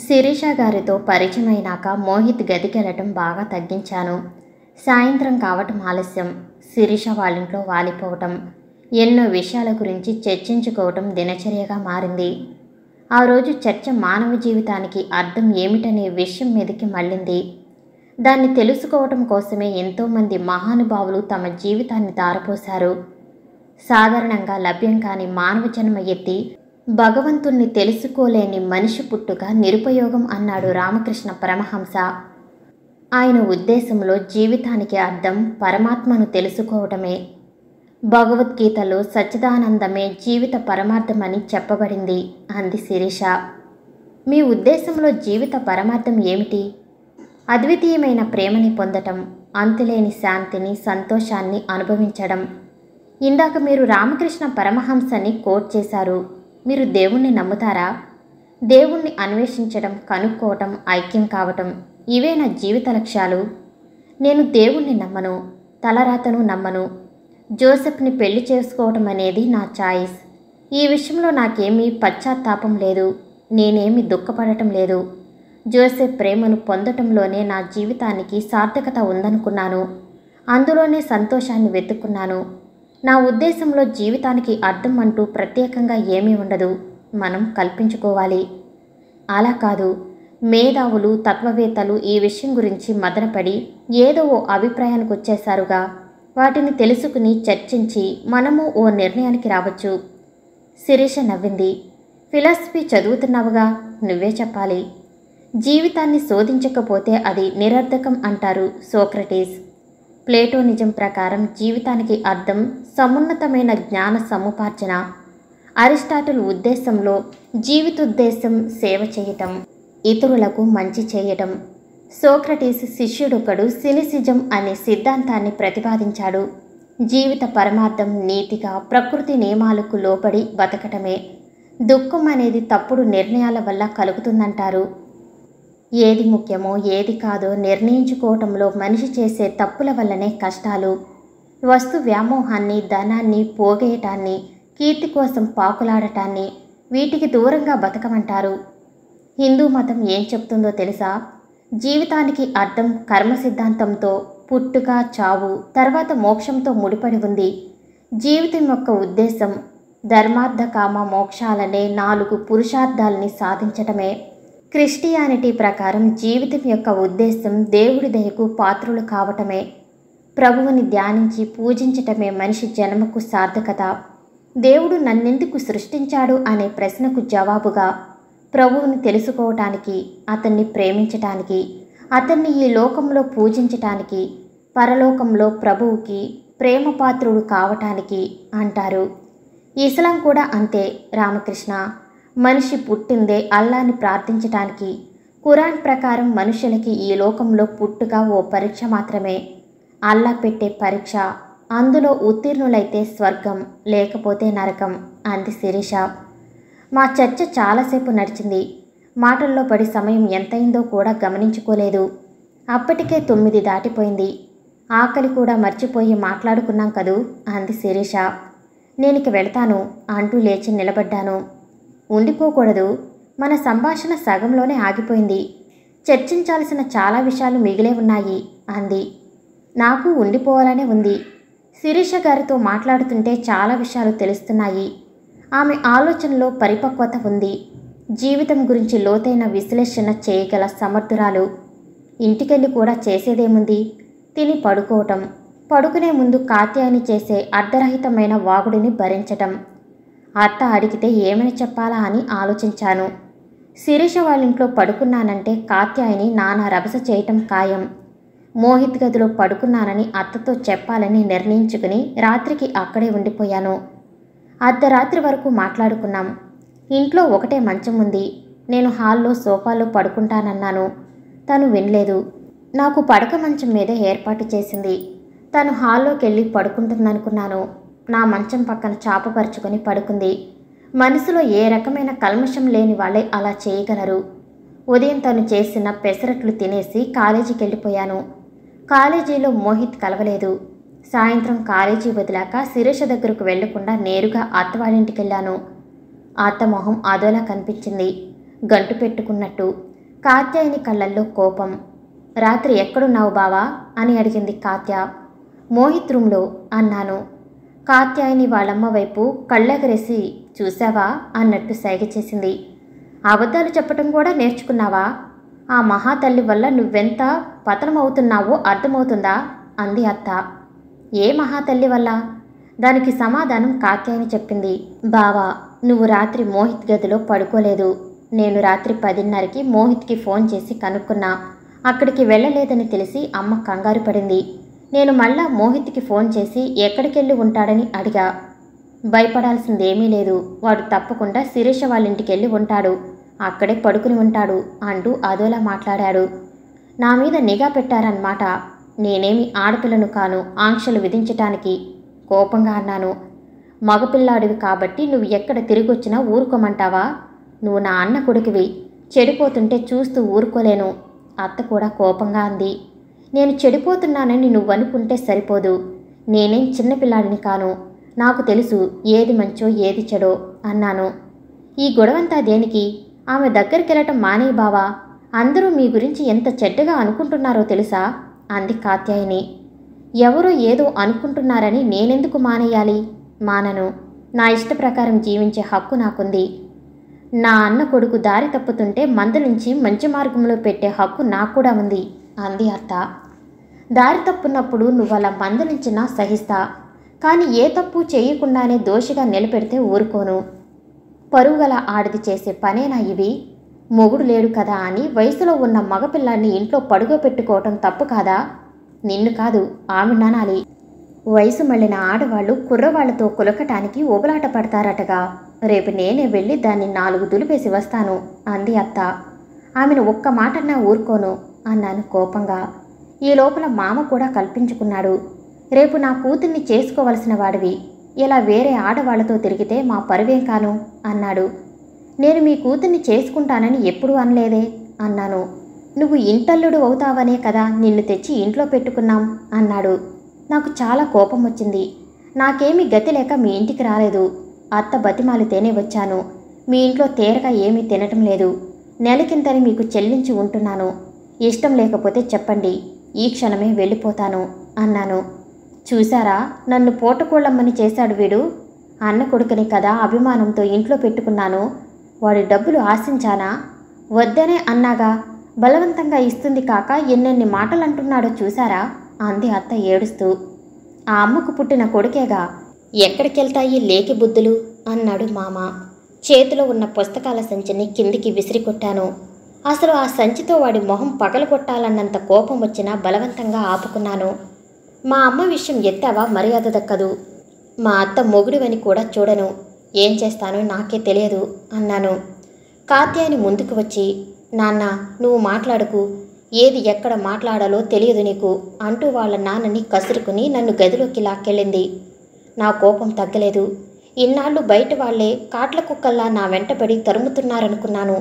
శిరీష గారితో పరిచయమైనాక మోహిత్ గదికెళ్ళటం బాగా తగ్గించాను. సాయంత్రం కావటం ఆలస్యం. శిరీష వాళ్ళింట్లో వాలిపోవటం, ఎన్నో విషయాల గురించి చర్చించుకోవటం దినచర్యగా మారింది. ఆ రోజు చర్చ మానవ జీవితానికి అర్థం ఏమిటనే విషయం మీదకి మళ్ళింది. దాన్ని తెలుసుకోవటం కోసమే ఎంతోమంది మహానుభావులు తమ జీవితాన్ని ధారపోశారు. సాధారణంగా లభ్యం కాని మానవ జన్మ ఎత్తి భగవంతుణ్ణి తెలుసుకోలేని మనిషి పుట్టుక నిరుపయోగం అన్నాడు రామకృష్ణ పరమహంస. ఆయన ఉద్దేశంలో జీవితానికి అర్థం పరమాత్మను తెలుసుకోవటమే. భగవద్గీతలో సచ్చిదానందమే జీవిత పరమార్థమని చెప్పబడింది అంది శిరీష. మీ ఉద్దేశంలో జీవిత పరమార్థం ఏమిటి? అద్వితీయమైన ప్రేమని పొందటం, అంతులేని శాంతిని, సంతోషాన్ని అనుభవించడం. ఇందాక మీరు రామకృష్ణ పరమహంసని కోట్ చేశారు. మీరు దేవుణ్ణి నమ్ముతారా? దేవుణ్ణి అన్వేషించడం, కనుక్కోవటం, ఐక్యం కావటం, ఇవే నా జీవిత లక్ష్యాలు. నేను దేవుణ్ణి నమ్మను, తలరాతను నమ్మను. జోసెఫ్ని పెళ్లి చేసుకోవటం అనేది నా చాయిస్. ఈ విషయంలో నాకేమీ పశ్చాత్తాపం లేదు. నేనేమీ దుఃఖపడటం లేదు. జోసెఫ్ ప్రేమను పొందటంలోనే నా జీవితానికి సార్థకత ఉందనుకున్నాను. అందులోనే సంతోషాన్ని వెతుక్కున్నాను. నా ఉద్దేశంలో జీవితానికి అర్థం అంటూ ప్రత్యేకంగా ఏమీ ఉండదు. మనం కల్పించుకోవాలి. అలా కాదు, మేధావులు, తత్వవేత్తలు ఈ విషయం గురించి మదనపడి ఏదో ఓ అభిప్రాయానికి వచ్చేశారుగా. వాటిని తెలుసుకుని చర్చించి మనము ఓ నిర్ణయానికి రావచ్చు. శిరీష నవ్వింది. ఫిలాసఫీ చదువుతున్నావుగా, నువ్వే చెప్పాలి. జీవితాన్ని శోధించకపోతే అది నిరర్థకం అంటారు సోక్రటీస్. ప్లేటోనిజం ప్రకారం జీవితానికి అర్థం సమున్నతమైన జ్ఞాన సముపార్జన. అరిస్టాటిల్ ఉద్దేశంలో జీవితోద్దేశం సేవ చేయటం, ఇతరులకు మంచి చేయటం. సోక్రటీస్ శిష్యుడొకడు సినిసిజం అనే సిద్ధాంతాన్ని ప్రతిపాదించాడు. జీవిత పరమార్థం నీతిగా ప్రకృతి నియమాలకు లోబడి బతకటమే. దుఃఖం అనేది తప్పుడు నిర్ణయాల వల్ల కలుగుతుందంటారు. ఏది ముఖ్యమో ఏది కాదో నిర్ణయించుకోవటంలో మనిషి చేసే తప్పుల వల్లనే కష్టాలు. వస్తు వ్యామోహాన్ని, ధనాన్ని పోగేయటాన్ని, కీర్తి కోసం పాకులాడటాన్ని, వీటికి దూరంగా బతకమంటారు. హిందూ మతం ఏం చెప్తుందో తెలుసా? జీవితానికి అర్థం కర్మ సిద్ధాంతంతో, పుట్టుక, చావు, తర్వాత మోక్షంతో ముడిపడి ఉంది. జీవితం యొక్క ఉద్దేశం ధర్మార్థ కామ మోక్షాలనే 4 పురుషార్థాలని సాధించటమే. క్రిస్టియానిటీ ప్రకారం జీవితం యొక్క ఉద్దేశం దేవుడి దయకు పాత్రులు కావటమే. ప్రభువుని ధ్యానించి పూజించటమే మనిషి జన్మకు సార్థకత. దేవుడు నన్నెందుకు సృష్టించాడు అనే ప్రశ్నకు జవాబుగా ప్రభువుని తెలుసుకోవటానికి, అతన్ని ప్రేమించటానికి, అతన్ని ఈ లోకంలో పూజించటానికి, పరలోకంలో ప్రభువుకి ప్రేమపాత్రుడు కావటానికి అంటారు. ఇస్లాం కూడా అంతే రామకృష్ణ. మనిషి పుట్టిందే అల్లాని ప్రార్థించటానికి. ఖురాన్ ప్రకారం మనుషులకి ఈ లోకంలో పుట్టుక ఓ పరీక్ష మాత్రమే. అల్లా పెట్టే పరీక్ష. అందులో ఉత్తీర్ణులైతే స్వర్గం, లేకపోతే నరకం అంది శిరీష. మా చర్చ చాలాసేపు నడిచింది. మాటల్లో పడి సమయం ఎంతైందో కూడా గమనించుకోలేదు. అప్పటికే 9 దాటిపోయింది. ఆకలి కూడా మర్చిపోయి మాట్లాడుకున్నాం కదూ అంది శిరీష. నేనిక వెళతాను అంటూ లేచి నిలబడ్డాను. ఉండిపోకూడదు. మన సంభాషణ సగంలోనే ఆగిపోయింది. చర్చించాల్సిన చాలా విషయాలు మిగిలే ఉన్నాయి అంది. నాకు ఉండిపోవాలనే ఉంది. శిరీష గారితో మాట్లాడుతుంటే చాలా విషయాలు తెలుస్తున్నాయి. ఆమె ఆలోచనలో పరిపక్వత ఉంది. జీవితం గురించి లోతైన విశ్లేషణ చేయగల సమర్థురాలు. ఇంటికెళ్ళి కూడా చేసేదేముంది? తిని పడుకోవటం, పడుకునే ముందు కాత్యాయని చేసే అర్ధరహితమైన వాగుడిని భరించటం. అత్త అడిగితే ఏమని చెప్పాలా అని ఆలోచించాను. శిరీష వాళ్ళింట్లో పడుకున్నానంటే కాత్యాయని నానా రభస చేయటం ఖాయం. మోహిత్ గదిలో పడుకున్నానని అత్తతో చెప్పాలని నిర్ణయించుకుని రాత్రికి అక్కడే ఉండిపోయాను. అర్ధరాత్రి వరకు మాట్లాడుకున్నాం. ఇంట్లో ఒకటే మంచం ఉంది. నేను హాల్లో సోఫాలో పడుకుంటానన్నాను. తను వినలేదు. నాకు పడక మంచం మీద ఏర్పాటు చేసింది. తను హాల్లోకెళ్ళి పడుకుంటుందనుకున్నాను. నా మంచం పక్కన చాపపరుచుకొని పడుకుంది. మనసులో ఏ రకమైన కల్మషం లేని వాళ్ళే అలా చేయగలరు. ఉదయం తను చేసిన పెసరట్లు తినేసి కాలేజీకి వెళ్ళిపోయాను. కాలేజీలో మోహిత్ కలవలేదు. సాయంత్రం కాలేజీ వదిలాక శిరీష దగ్గరకు వెళ్లకుండా నేరుగా అత్తవాడింటికి వెళ్ళాను. అత్త మొహం అదోలా కనిపించింది. గంటు పెట్టుకున్నట్టు. కాత్యాయని కళ్ళల్లో కోపం. రాత్రి ఎక్కడున్నావు బావా అని అడిగింది కాత్య. మోహిత్ రూంలో అన్నాను. కాత్యాయని వాళ్ళమ్మ వైపు కళ్ళెగరేసి చూసావా అన్నట్టు సైగ చేసింది. అబద్ధాలు చెప్పటం కూడా నేర్చుకున్నావా? ఆ మహాతల్లి వల్ల నువ్వెంత పతనమవుతున్నావో అర్థమవుతుందా అంది అత్త. ఏ మహాతల్లి వల్ల? దానికి సమాధానం కాత్యాయని చెప్పింది. బావా, నువ్వు రాత్రి మోహిత్ గదిలో పడుకోలేదు. నేను రాత్రి 10:30కి మోహిత్కి ఫోన్ చేసి కనుక్కున్నా. అక్కడికి వెళ్ళలేదని తెలిసి అమ్మ కంగారు పడింది. నేను మళ్ళా మోహిత్కి ఫోన్ చేసి ఎక్కడికెళ్ళి ఉంటాడని అడిగా. భయపడాల్సిందేమీ లేదు, వాడు తప్పకుండా శిరీష వాళ్ళింటికెళ్ళి ఉంటాడు, అక్కడే పడుకుని ఉంటాడు అంటూ అదోలా మాట్లాడాడు. నా మీద నిఘా పెట్టారన్నమాట. నేనేమి ఆడపిల్లను కాను ఆంక్షలు విధించటానికి. కోపంగా అన్నాను. మగపిల్లాడివి కాబట్టి నువ్వు ఎక్కడ తిరిగొచ్చినా ఊరుకోమంటావా? నువ్వు నా అన్న కొడుకువి, చెడిపోతుంటే చూస్తూ ఊరుకోలేను. అత్త కూడా కోపంగా అంది. నేను చెడిపోతున్నానని నువ్వనుకుంటే సరిపోదు. నేనేం చిన్నపిల్లాడిని కాను, నాకు తెలుసు ఏది మంచో ఏది చెడో అన్నాను. ఈ గొడవంతా దేనికి? ఆమె దగ్గరికెళ్ళటం మానే బావా. అందరూ మీ గురించి ఎంత చెడ్డగా అనుకుంటున్నారో తెలుసా అంది కాత్యాయని. ఎవరో ఏదో అనుకుంటున్నారని నేనెందుకు మానేయాలి? మానను. నా ఇష్ట ప్రకారం జీవించే హక్కు నాకుంది. నా అన్న కొడుకు దారి తప్పుతుంటే మందలించి మంచి మార్గంలో పెట్టే హక్కు నాకు కూడా ఉంది అంది అత్త. దారి తప్పున్నప్పుడు నువ్వలా మందలించినా సహిస్తా, కానీ ఏ తప్పు చేయకుండానే దోషిగా నిలబెడితే ఊరుకోను. పరుగుగల ఆడిది చేసే పనేనా ఇవి? మొగుడు లేడు కదా అని వయసులో ఉన్న మగపిల్లాన్ని ఇంట్లో పడుకోబెట్టుకోవటం తప్పు కాదా? నిన్ను కాదు, ఆమెననాలి. వయసు మళ్ళిన ఆడవాళ్లు కుర్రవాళ్లతో కులకటానికి ఉబలాట పడతారటగా. రేపు నేనే వెళ్ళి దాన్ని 4 దులిపేసి వస్తాను అంది అత్త. ఆమెను ఒక్క మాటన్నా ఊరుకోను అన్నాను కోపంగా. ఈ లోపల మామ కూడా కల్పించుకున్నాడు. రేపు నా కూతుర్ని చేసుకోవలసిన వాడివి, ఇలా వేరే ఆడవాళ్లతో తిరిగితే మా పరువేం కాను అన్నాడు. నేను మీ కూతుర్ని చేసుకుంటానని ఎప్పుడూ అనలేదే అన్నాను. నువ్వు ఇంటల్లుడు అవుతావనే కదా నిన్ను తెచ్చి ఇంట్లో పెట్టుకున్నాం అన్నాడు. నాకు చాలా కోపం వచ్చింది. నాకేమీ గతి లేక మీ ఇంటికి రాలేదు. అత్త బతిమాలితేనే వచ్చాను. మీ ఇంట్లో తేరగా ఏమీ తినటం లేదు. నెలకింతని మీకు చెల్లించి ఉంటున్నాను. ఇష్టం లేకపోతే చెప్పండి, ఈ క్షణమే వెళ్ళిపోతాను అన్నాను. చూశారా, నన్ను పూటకోళ్ళమ్మని చేశాడు వీడు. అన్న కొడుకుని కదా అభిమానంతో ఇంట్లో పెట్టుకున్నాను. వాడి డబ్బులు ఆశించానా? వద్దనే అన్నాగా. బలవంతంగా ఇస్తుంది కాక ఎన్నెన్ని మాటలు అంటున్నాడో చూశారా అంది అత్త ఏడుస్తూ. ఆ అమ్మకు పుట్టిన కొడుకేగా, ఎక్కడికెళ్తాయి లేకి బుద్ధులు అన్నాడు మామ. చేతిలో ఉన్న పుస్తకాల సంచిని కిందికి విసిరికొట్టాను. అసలు ఆ సంచితో వాడి మొహం పగలగొట్టాలన్నంత కోపం వచ్చినా బలవంతంగా ఆపుకున్నాను. మా అమ్మ విషయం ఎత్తావా మర్యాద దక్కదు. మా అత్త మొగుడివని కూడా చూడను. ఏం చేస్తానో నాకే తెలియదు అన్నాను. కాత్యాయని ముందుకు వచ్చి, నాన్న నువ్వు మాట్లాడుకు, ఏది ఎక్కడ మాట్లాడాలో తెలియదు నీకు అంటూ వాళ్ళ నాన్నని కసురుకుని నన్ను గదిలోకి లాక్కెళ్ళింది. నా కోపం తగ్గలేదు. ఇన్నాళ్ళు బయట వాళ్లే కాట్ల కుక్కల్లా నా వెంటబడి తరుముతున్నారనుకున్నాను.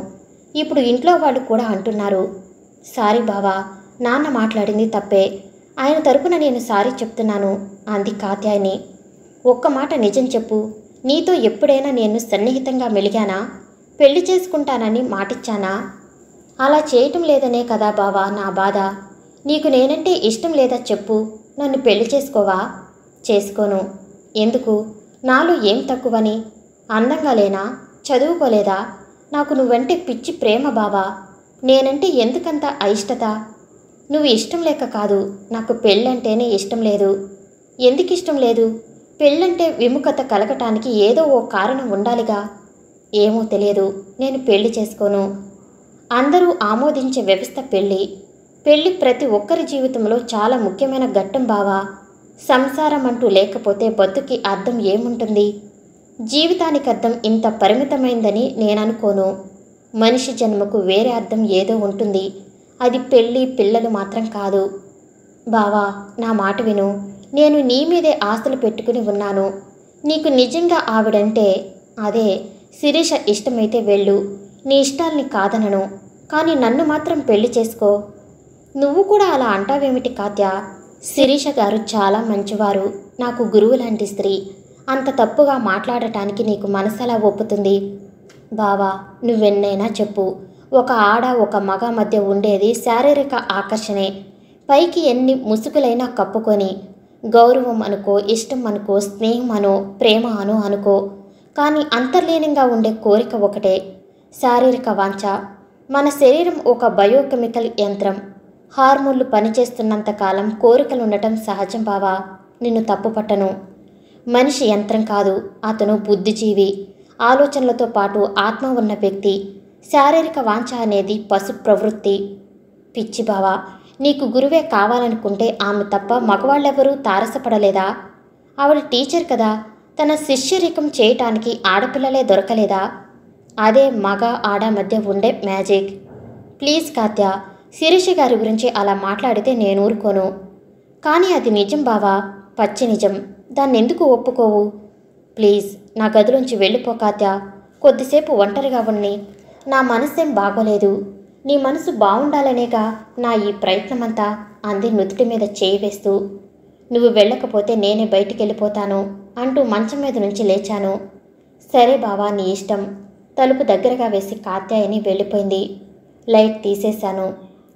ఇప్పుడు ఇంట్లో వాళ్ళు కూడా అంటున్నారు. సారీ బావా, నాన్న మాట్లాడింది తప్పే. ఆయన తరపున నేను సారీ చెప్తున్నాను అంది కాత్యాయని. ఒక్క మాట నిజం చెప్పు, నీతో ఎప్పుడైనా నేను సన్నిహితంగా మెలిగానా? పెళ్లి చేసుకుంటానని మాటిచ్చానా? అలా చేయటం లేదనే కదా బావా నా బాధ. నీకు నేనంటే ఇష్టం లేదా చెప్పు, నన్ను పెళ్లి చేసుకోవా? చేసుకోను. ఎందుకు? నాలో ఏం తక్కువని? అందంగా లేనా? చదువుకోలేదా? నాకు నువ్వంటే పిచ్చి ప్రేమ బావా. నేనంటే ఎందుకంత అయిష్టత? నువ్వు ఇష్టం లేక కాదు, నాకు పెళ్ళంటేనే ఇష్టం లేదు. ఎందుకు ఇష్టం లేదు? పెళ్ళంటే విముఖత కలగటానికి ఏదో ఓ కారణం ఉండాలిగా. ఏమో తెలియదు, నేను పెళ్లి చేసుకోను. అందరూ ఆమోదించే వ్యవస్థ పెళ్ళి. పెళ్ళి ప్రతి ఒక్కరి జీవితంలో చాలా ముఖ్యమైన ఘట్టం బావా. సంసారం అంటూ లేకపోతే బతుకి అర్థం ఏముంటుంది? జీవితానికి అర్థం ఇంత పరిమితమైందని నేననుకోను. మనిషి జన్మకు వేరే అర్థం ఏదో ఉంటుంది. అది పెళ్ళి పిల్లలు మాత్రం కాదు. బావా నా మాట విను. నేను నీ మీదే ఆశలు పెట్టుకుని ఉన్నాను. నీకు నిజంగా ఆవిడంటే, అదే శిరీష ఇష్టమైతే వెళ్ళు, నీ ఇష్టాల్ని కాదనను. కానీ నన్ను మాత్రం పెళ్లి చేసుకో. నువ్వు కూడా అలా అంటావేమిటి కాత్య? శిరీష గారు చాలా మంచివారు, నాకు గురువు లాంటి స్త్రీ. అంత తప్పుగా మాట్లాడటానికి నీకు మనసెలా ఒప్పుతుంది? బావా, నువ్వెన్నైనా చెప్పు. ఒక ఆడ ఒక మగ మధ్య ఉండేది శారీరక ఆకర్షణే. పైకి ఎన్ని ముసుగులైనా కప్పుకొని గౌరవం అనుకో, ఇష్టం అనుకో, స్నేహం అనో, ప్రేమ అనో అనుకో, కానీ అంతర్లీనంగా ఉండే కోరిక ఒకటే, శారీరక వాంఛ. మన శరీరం ఒక బయోకెమికల్ యంత్రం. హార్మోన్లు పనిచేస్తున్నంతకాలం కోరికలు ఉండటం సహజం బావా. నిన్ను తప్పుపట్టను. మనిషి యంత్రం కాదు, అతను బుద్ధిజీవి, ఆలోచనలతో పాటు ఆత్మ ఉన్న వ్యక్తి. శారీరక వాంఛ అనేది పశు ప్రవృత్తి. పిచ్చి బావా, నీకు గురువే కావాలనుకుంటే ఆమె తప్ప మగవాళ్ళెవరూ తారసపడలేదా? ఆవిడ టీచర్ కదా, తన శిష్యరికం చేయటానికి ఆడపిల్లలే దొరకలేదా? అదే మగ ఆడ మధ్య ఉండే మ్యాజిక్. ప్లీజ్ కాత్య, శిరీష గారి గురించి అలా మాట్లాడితే నేను ఊరుకోను. కానీ అది నిజం బావా, పచ్చి నిజం. దాన్ని ఎందుకు ఒప్పుకోవు? ప్లీజ్ నా గదిలోంచి వెళ్ళిపో కాత్య. కొద్దిసేపు ఒంటరిగా ఉన్ని. నా మనసేం బాగోలేదు. నీ మనసు బాగుండాలనేగా నా ఈ ప్రయత్నమంతా అంది నుదుటి మీద చేయి వేస్తూ. నువ్వు వెళ్ళకపోతే నేనే బయటికి వెళ్ళిపోతాను అంటూ మంచం మీద నుంచి లేచాను. సరే బావా, నీ ఇష్టం. తలుపు దగ్గరగా వేసి కాత్యాయని వెళ్ళిపోయింది. లైట్ తీసేశాను.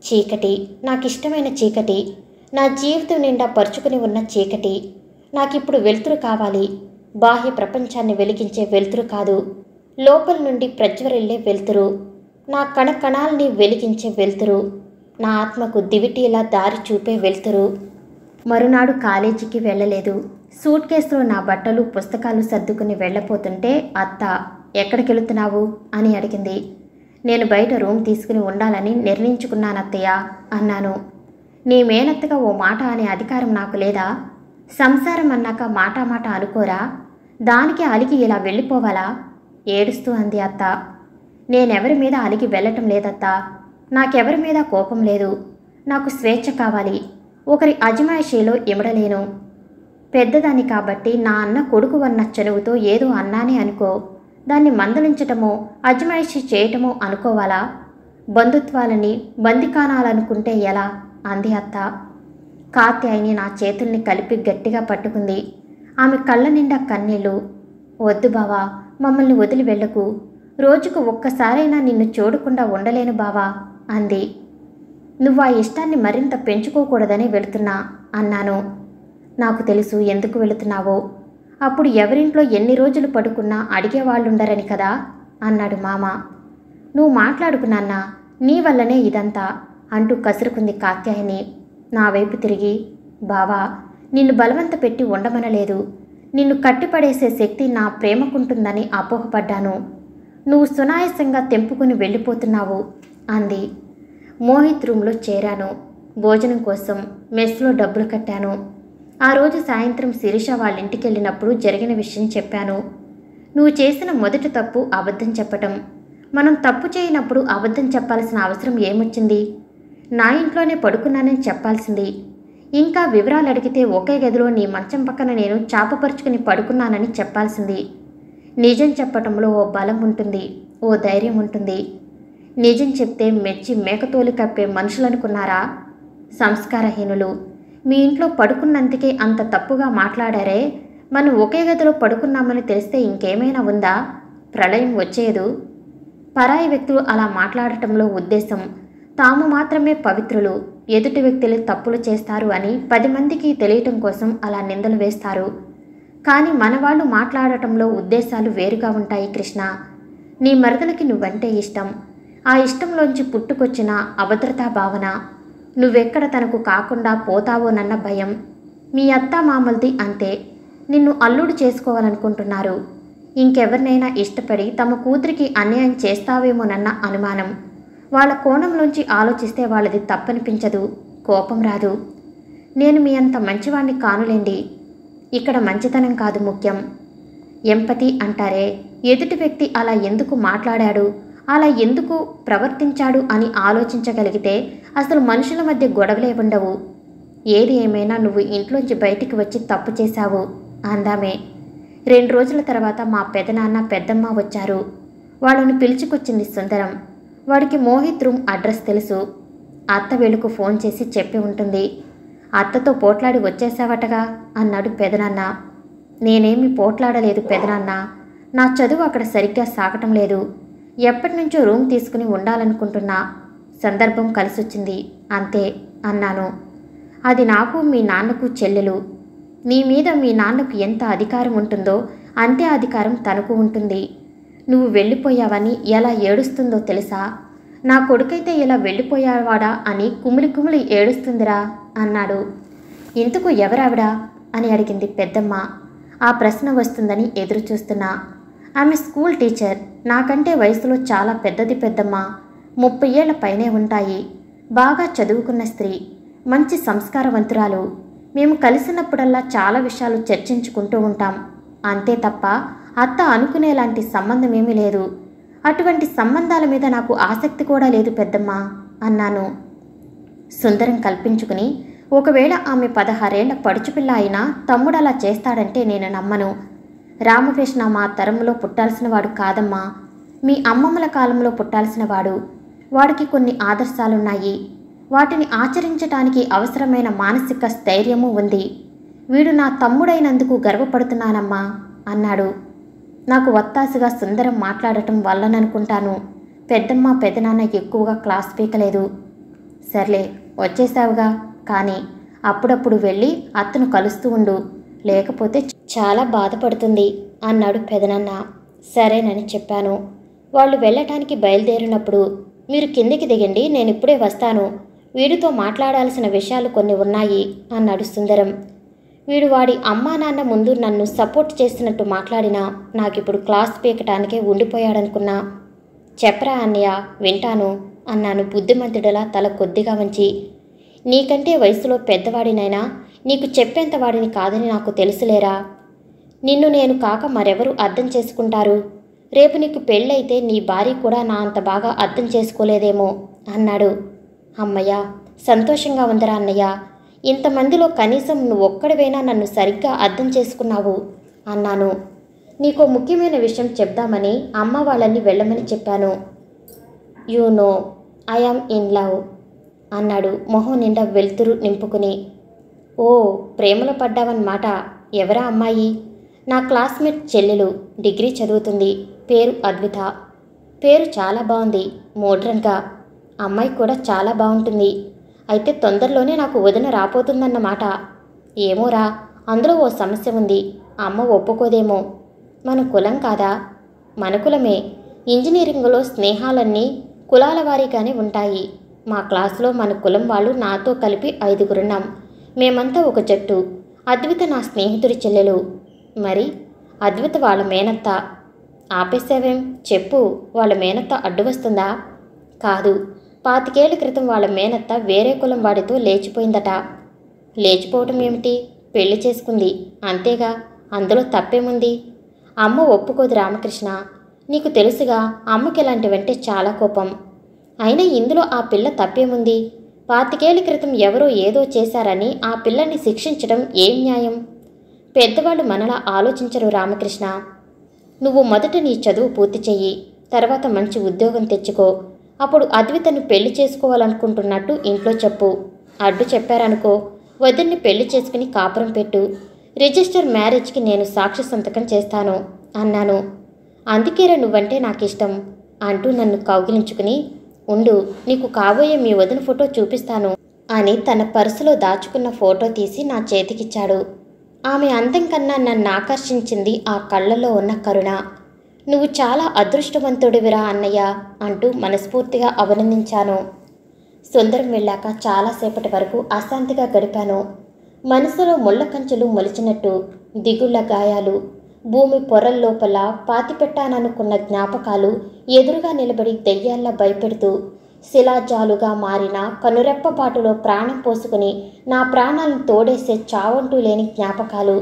చీకటి, నాకిష్టమైన చీకటి, నా జీవితం నిండా పరుచుకుని ఉన్న చీకటి. నాకిప్పుడు వెలుతురు కావాలి. బాహ్య ప్రపంచాన్ని వెలిగించే వెలుతురు కాదు, లోపల నుండి ప్రజ్వరిల్లే వెలుతురు, నా కణకణాల్ని వెలిగించే వెలుతురు, నా ఆత్మకు దివిటీలా దారి చూపే వెలుతురు. మరునాడు కాలేజీకి వెళ్ళలేదు. సూట్ కేసులో నా బట్టలు పుస్తకాలు సర్దుకుని వెళ్ళపోతుంటే అత్త, ఎక్కడికి వెళుతున్నావు అని అడిగింది. నేను బయట రూమ్ తీసుకుని ఉండాలని నిర్ణయించుకున్నానత్తయ్య అన్నాను. నీ మేనత్తగా ఓ మాట అనే అధికారం నాకు లేదా? సంసారం అన్నాక మాట అనుకోరా? దానికి అలిగి ఇలా వెళ్ళిపోవాలా? ఏడుస్తూ అంది అత్త. నేనెవరి మీద అలిగి వెళ్ళటం లేదత్తా. నాకెవరి మీద కోపం లేదు. నాకు స్వేచ్ఛ కావాలి. ఒకరి అజమాయిషీలో ఇమడలేను. పెద్దదాన్ని కాబట్టి నా అన్న కొడుకు అన్న చనువుతో ఏదో అన్నానే అనుకో, దాన్ని మందలించటమో అజమాయిషీ చేయటమో అనుకోవాలా? బంధుత్వాలని బందికానాలనుకుంటే ఎలా? అంది అత్త. కాత్యాయిని నా చేతుల్ని కలిపి గట్టిగా పట్టుకుంది. ఆమె కళ్ళ నిండా కన్నీళ్ళు. వద్దు బావా, మమ్మల్ని వదిలి వెళ్ళకు. రోజుకు ఒక్కసారైనా నిన్ను చూడకుండా ఉండలేను బావా అంది. నువ్వు ఆ ఇష్టాన్ని మరింత పెంచుకోకూడదని వెళుతున్నా అన్నాను. నాకు తెలుసు ఎందుకు వెళుతున్నావో. అప్పుడు ఎవరింట్లో ఎన్ని రోజులు పడుకున్నా అడిగేవాళ్ళుండరని కదా అన్నాడు మామ. నువ్వు మాట్లాడుకున్నాన్నా, నీ వల్లనే ఇదంతా అంటూ కసురుకుంది కాత్యాయని. నా వైపు తిరిగి, బావా, నిన్ను బలవంత పెట్టి ఉండమనలేదు. నిన్ను కట్టిపడేసే శక్తి నా ప్రేమకుంటుందని అపోహపడ్డాను. నువ్వు సునాయాసంగా తెంపుకుని వెళ్ళిపోతున్నావు అంది. మోహిత్ రూమ్లో చేరాను. భోజనం కోసం మెస్లో డబ్బులు కట్టాను. ఆ రోజు సాయంత్రం శిరీష వాళ్ళింటికి వెళ్ళినప్పుడు జరిగిన విషయం చెప్పాను. నువ్వు చేసిన మొదటి తప్పు అబద్ధం చెప్పటం. మనం తప్పు చేయనప్పుడు అబద్ధం చెప్పాల్సిన అవసరం ఏమొచ్చింది? నా ఇంట్లోనే పడుకున్నానని చెప్పాల్సింది. ఇంకా వివరాలు అడిగితే ఒకే గదిలో నీ మంచం పక్కన నేను చాపపరుచుకుని పడుకున్నానని చెప్పాల్సింది. నిజం చెప్పటంలో ఓ బలం ఉంటుంది, ఓ ధైర్యం ఉంటుంది. నిజం చెప్తే మెచ్చి మేకతోలు కప్పే మనుషులనుకున్నారా? సంస్కారహీనులు. మీ ఇంట్లో పడుకున్నందుకే అంత తప్పుగా మాట్లాడారే. మనం ఒకే గదిలో పడుకున్నామని తెలిస్తే ఇంకేమైనా ఉందా? ప్రళయం వచ్చేదు. పరాయి వ్యక్తులు అలా మాట్లాడటంలో ఉద్దేశం తాము మాత్రమే పవిత్రులు, ఎదుటి వ్యక్తులు తప్పులు చేస్తారు అని 10 మందికి తెలియటం కోసం అలా నిందలు వేస్తారు. కానీ మనవాళ్ళు మాట్లాడటంలో ఉద్దేశాలు వేరుగా ఉంటాయి కృష్ణ. నీ మరదలకి నువ్వంటే ఇష్టం. ఆ ఇష్టంలోంచి పుట్టుకొచ్చిన అభద్రతా భావన. నువ్వెక్కడ తనకు కాకుండా పోతావోనన్న భయం. మీ అత్తా మామల్ది అంతే. నిన్ను అల్లుడు చేసుకోవాలనుకుంటున్నారు. ఇంకెవరినైనా ఇష్టపడి తమ కూతురికి అన్యాయం చేస్తావేమోనన్న అనుమానం. వాళ్ళ కోణంలోంచి ఆలోచిస్తే వాళ్ళది తప్పనిపించదు, కోపం రాదు. నేను మీ అంత మంచివాణ్ణి కానులేండి. ఇక్కడ మంచితనం కాదు ముఖ్యం. ఎంపతి అంటారే, ఎదుటి వ్యక్తి అలా ఎందుకు మాట్లాడాడు, అలా ఎందుకు ప్రవర్తించాడు అని ఆలోచించగలిగితే అసలు మనుషుల మధ్య గొడవలే ఉండవు. ఏది ఏమైనా నువ్వు ఇంట్లోంచి బయటికి వచ్చి తప్పు చేశావు అందామే. 2 రోజుల తర్వాత మా పెదనాన్న పెద్దమ్మ వచ్చారు. వాళ్ళను పిలుచుకొచ్చింది సుందరం. వాడికి మోహిత్ రూమ్ అడ్రస్ తెలుసు. అత్త వీళ్ళకు ఫోన్ చేసి చెప్పి ఉంటుంది. అత్తతో పోట్లాడి వచ్చేసావటగా అన్నాడు పెదనాన్న. నేనేమి పోట్లాడలేదు పెదనాన్న. నా చదువు అక్కడ సరిగ్గా సాగటం లేదు. ఎప్పటి నుంచో రూమ్ తీసుకుని ఉండాలనుకుంటున్నా. సందర్భం కలిసొచ్చింది అంతే అన్నాను. అది నాకు మీ నాన్నకు చెల్లెలు. నీ మీద మీ నాన్నకు ఎంత అధికారం ఉంటుందో అంతే అధికారం తనకు ఉంటుంది. నువ్వు వెళ్ళిపోయావని ఎలా ఏడుస్తుందో తెలుసా? నా కొడుకైతే ఇలా వెళ్ళిపోయావాడా అని కుమిలి కుమిలి ఏడుస్తుందిరా అన్నాడు. ఇంతకు ఎవరావిడా అని అడిగింది పెద్దమ్మ. ఆ ప్రశ్న వస్తుందని ఎదురు చూస్తున్నా. ఆమె స్కూల్ టీచర్. నాకంటే వయసులో చాలా పెద్దది పెద్దమ్మ. 30 ఏళ్ల పైనే ఉంటాయి. బాగా చదువుకున్న స్త్రీ, మంచి సంస్కారవంతురాలు. మేము కలిసినప్పుడల్లా చాలా విషయాలు చర్చించుకుంటూ ఉంటాం. అంతే తప్ప అత్త అనుకునేలాంటి సంబంధమేమీ లేదు. అటువంటి సంబంధాల మీద నాకు ఆసక్తి కూడా లేదు పెద్దమ్మ అన్నాను. సుందరం కల్పించుకుని, ఒకవేళ ఆమె 16 ఏళ్ల పడుచుపిల్ల అయినా తమ్ముడు అలా చేస్తాడంటే నేను నమ్మను. రామకృష్ణ మా తరంలో పుట్టాల్సిన వాడు కాదమ్మా, మీ అమ్మమ్మల కాలంలో పుట్టాల్సిన వాడు. వాడికి కొన్ని ఆదర్శాలున్నాయి. వాటిని ఆచరించటానికి అవసరమైన మానసిక స్థైర్యము ఉంది. వీడు నా తమ్ముడైనందుకు గర్వపడుతున్నానమ్మా అన్నాడు. నాకు వత్తాసుగా సుందరం మాట్లాడటం వల్లననుకుంటాను. పెద్దమ్మ పెదనాన్న ఎక్కువగా క్లాస్ పీకలేదు. సర్లే వచ్చేసావుగా, కానీ అప్పుడప్పుడు వెళ్ళి అత్తను కలుస్తూ ఉండు, లేకపోతే చాలా బాధపడుతుంది అన్నాడు పెదనాన్న. సరేనని చెప్పాను. వాళ్ళు వెళ్ళటానికి బయలుదేరినప్పుడు, మీరు కిందికి దిగండి, నేనిప్పుడే వస్తాను, వీడితో మాట్లాడాల్సిన విషయాలు కొన్ని ఉన్నాయి అన్నాడు సుందరం. వీడు వాడి అమ్మా నాన్న ముందు నన్ను సపోర్ట్ చేసినట్టు మాట్లాడినా నాకిప్పుడు క్లాస్ పీకటానికే ఉండిపోయాడనుకున్నా. చెప్పరా అన్నయ్య, వింటాను అన్నాను బుద్ధిమంతుడిలా తల కొద్దిగా వంచి. నీకంటే వయసులో పెద్దవాడినైనా నీకు చెప్పేంత వాడిని కాదని నాకు తెలుసులేరా. నిన్ను నేను కాక మరెవరు అర్థం చేసుకుంటారు? రేపు నీకు పెళ్ళైతే నీ భార్య కూడా నా అంత బాగా అర్థం చేసుకోలేదేమో అన్నాడు. అమ్మయ్య, సంతోషంగా ఉందరా అన్నయ్య. ఇంతమందిలో కనీసం నువ్వు ఒక్కడివైనా నన్ను సరిగ్గా అర్థం చేసుకున్నావు అన్నాను. నీకో ముఖ్యమైన విషయం చెప్దామని అమ్మ వాళ్ళని వెళ్ళమని చెప్పాను. You know I am in love అన్నాడు మొహం నిండా వెలుతురు నింపుకుని. ఓ, ప్రేమలో పడ్డావన్నమాట. ఎవరా అమ్మాయి? నా క్లాస్మేట్ చెల్లెలు, డిగ్రీ చదువుతుంది. పేరు అద్విత. పేరు చాలా బాగుంది, మోడ్రన్గా. అమ్మాయి కూడా చాలా బాగుంటుంది. అయితే తొందరలోనే నాకు వదిన రాపోతుందన్నమాట. ఏమోరా, అందులో ఓ సమస్య ఉంది. అమ్మ ఒప్పుకోదేమో. మన కులం కాదా? మన కులమే. ఇంజనీరింగ్లో స్నేహాలన్నీ కులాల వారీగానే ఉంటాయి. మా క్లాసులో మన కులం వాళ్ళు నాతో కలిపి 5గురున్నాం. మేమంతా ఒక జట్టు. అద్విత నా స్నేహితుడి చెల్లెలు. మరి అద్విత వాళ్ళ మేనత్త. ఆపేసావేం? చెప్పు, వాళ్ళ మేనత్త అడ్డు వస్తుందా? కాదు, 25 ఏళ్ల క్రితం వాళ్ళ మేనత్త వేరే కులం వాడితో లేచిపోయిందట. లేచిపోవటం ఏమిటి? పెళ్లి చేసుకుంది, అంతేగా. అందులో తప్పేముంది? అమ్మ ఒప్పుకోదు రామకృష్ణ. నీకు తెలుసుగా, అమ్మకి ఇలాంటివంటే చాలా కోపం. అయినా ఇందులో ఆ పిల్ల తప్పేముంది? 25 ఏళ్ల క్రితం ఎవరో ఏదో చేశారని ఆ పిల్లని శిక్షించడం ఏం న్యాయం? పెద్దవాళ్ళు మనలా ఆలోచించరు రామకృష్ణ. నువ్వు మొదట నీ చదువు పూర్తి చెయ్యి, తర్వాత మంచి ఉద్యోగం తెచ్చుకో. అప్పుడు అద్వితను పెళ్లి చేసుకోవాలనుకుంటున్నట్టు ఇంట్లో చెప్పు. అడ్డు చెప్పారనుకో, వదిన్ని పెళ్లి చేసుకుని కాపురం పెట్టు. రిజిస్టర్ మ్యారేజ్కి నేను సాక్షి సంతకం చేస్తాను అన్నాను. అందుకేరా నువ్వంటే నాకిష్టం అంటూ నన్ను కౌగిలించుకుని, ఉండు, నీకు కాబోయే మీ వదిన ఫోటో చూపిస్తాను అని తన పర్సులో దాచుకున్న ఫోటో తీసి నా చేతికిచ్చాడు. ఆమె అందం కన్నా నన్ను ఆకర్షించింది ఆ కళ్ళల్లో ఉన్న కరుణ. నువ్వు చాలా అదృష్టవంతుడివిరా అన్నయ్య అంటూ మనస్ఫూర్తిగా అభినందించాను. సుందరం వెళ్ళాక చాలాసేపటి వరకు అశాంతిగా గడిపాను. మనసులో ముళ్ళ కంచెలు మొలిచినట్టు దిగుళ్ళ గాయాలు, భూమి పొరల్లోపల పాతిపెట్టాననుకున్న జ్ఞాపకాలు ఎదురుగా నిలబడి దెయ్యాల్లా భయపెడుతూ శిలాజాలుగా మారిన కనురెప్పపాటులో ప్రాణం పోసుకుని నా ప్రాణాలను తోడేసే చావంటూ లేని జ్ఞాపకాలు.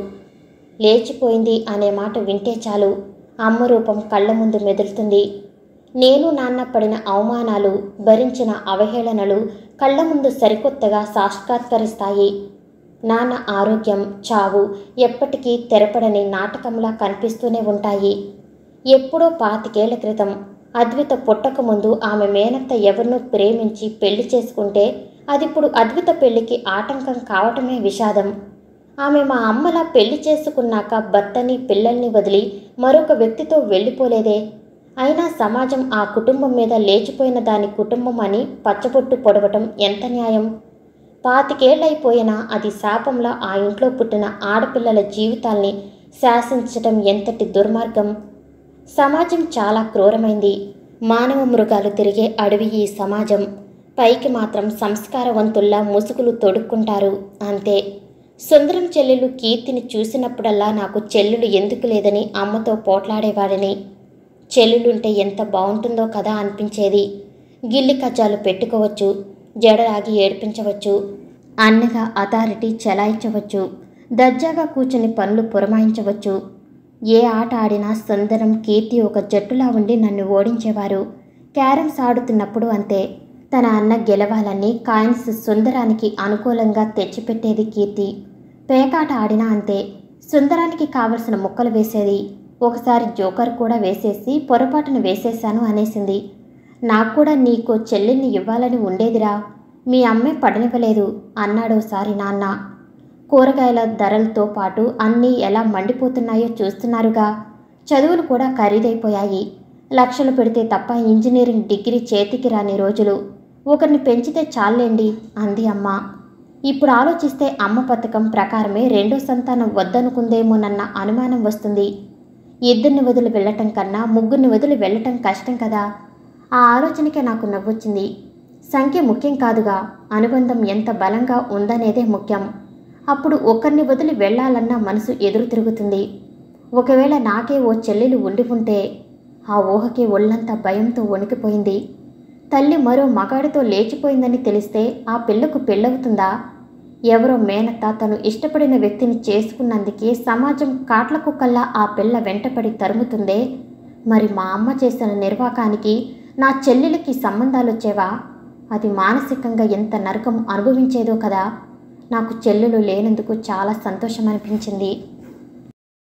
లేచిపోయింది అనే మాట వింటే చాలు అమ్మ రూపం కళ్ళ ముందు మెదులుతుంది. నేను నాన్న పడిన అవమానాలు, భరించిన అవహేళనలు కళ్ళ ముందు సరికొత్తగా సాక్షాత్కరిస్తాయి. నాన్న ఆరోగ్యం, చావు ఎప్పటికీ తెరపడని నాటకంలా కనిపిస్తూనే ఉంటాయి. ఎప్పుడో 25 ఏళ్ల క్రితం అద్విత పుట్టకముందు ఆమె మేనత్త ఎవరినో ప్రేమించి పెళ్లి చేసుకుంటే అదిప్పుడు అద్విత పెళ్లికి ఆటంకం కావటమే విషాదం. ఆమె మా అమ్మలా పెళ్లి చేసుకున్నాక భర్తని పిల్లల్ని వదిలి మరొక వ్యక్తితో వెళ్ళిపోలేదే. అయినా సమాజం ఆ కుటుంబం మీద లేచిపోయిన దాని కుటుంబం అని పచ్చబొట్టు పొడవటం ఎంత న్యాయం? 25 ఏళ్లైపోయినా అది శాపంలా ఆ ఇంట్లో పుట్టిన ఆడపిల్లల జీవితాల్ని శాసించటం ఎంతటి దుర్మార్గం! సమాజం చాలా క్రూరమైంది. మానవ మృగాలు తిరిగే అడవి ఈ సమాజం. పైకి మాత్రం సంస్కారవంతుల్లా ముసుగులు తొడుక్కుంటారు అంతే. సుందరం చెల్లెలు కీర్తిని చూసినప్పుడల్లా నాకు చెల్లెలు ఎందుకు లేదని అమ్మతో పోట్లాడేవాడిని. చెల్లెలుంటే ఎంత బాగుంటుందో కదా అనిపించేది. గిల్లి కజ్జాలు పెట్టుకోవచ్చు, జడలాగి ఏడ్పించవచ్చు, అన్నగా అథారిటీ చెలాయించవచ్చు, దర్జాగా కూర్చుని పనులు పురమాయించవచ్చు. ఏ ఆట ఆడినా సుందరం కీర్తి ఒక జట్టులా ఉండి నన్ను ఓడించేవారు. క్యారమ్స్ ఆడుతున్నప్పుడు అంతే. తన అన్న గెలవాలని కాయిన్స్ సుందరానికి అనుకూలంగా తెచ్చిపెట్టేది కీర్తి. పేకాట ఆడినా అంతే. సుందరానికి కావలసిన ముక్కలు వేసేది. ఒకసారి జోకర్ కూడా వేసేసి పొరపాటును వేసేశాను అనేసింది. నాకు కూడా నీకో చెల్లెల్ని ఇవ్వాలని ఉండేదిరా, మీ అమ్మే పడనివ్వలేదు అన్నాడోసారి నాన్న. కూరగాయల ధరలతో పాటు అన్నీ ఎలా మండిపోతున్నాయో చూస్తున్నారుగా. చదువులు కూడా ఖరీదైపోయాయి. లక్షలు పెడితే తప్ప ఇంజనీరింగ్ డిగ్రీ చేతికి రాని రోజులు. ఒకరిని పెంచితే చాలండి అంది అమ్మ. ఇప్పుడు ఆలోచిస్తే అమ్మ పథకం ప్రకారమే రెండో సంతానం వద్దనుకుందేమోనన్న అనుమానం వస్తుంది. 2 వదిలి వెళ్ళటం కన్నా 3 వదిలి వెళ్ళటం కష్టం కదా. ఆ ఆలోచనకే నాకు నవ్వొచ్చింది. సంఖ్య ముఖ్యం కాదుగా, అనుబంధం ఎంత బలంగా ఉందనేదే ముఖ్యం. అప్పుడు ఒకరిని వదిలి వెళ్లాలన్న మనసు ఎదురు తిరుగుతుంది. ఒకవేళ నాకే ఓ చెల్లెలు ఉండి ఉంటే. ఆ ఊహకి ఒళ్ళంతా భయంతో వణికిపోయింది. తల్లి మరో మగాడితో లేచిపోయిందని తెలిస్తే ఆ పిల్లకు పెళ్ళవుతుందా? ఎవరో మేనత్త తను ఇష్టపడిన వ్యక్తిని చేసుకున్నందుకే సమాజం కాట్ల కుక్కల్లా ఆ పిల్ల వెంటపడి తరుముతుందే. మరి మా అమ్మ చేసిన నిర్వాకానికి నా చెల్లెలకి సంబంధాలొచ్చేవా? అది మానసికంగా ఎంత నరకం అనుభవించేదో కదా. నాకు చెల్లెలు లేనందుకు చాలా సంతోషం అనిపించింది.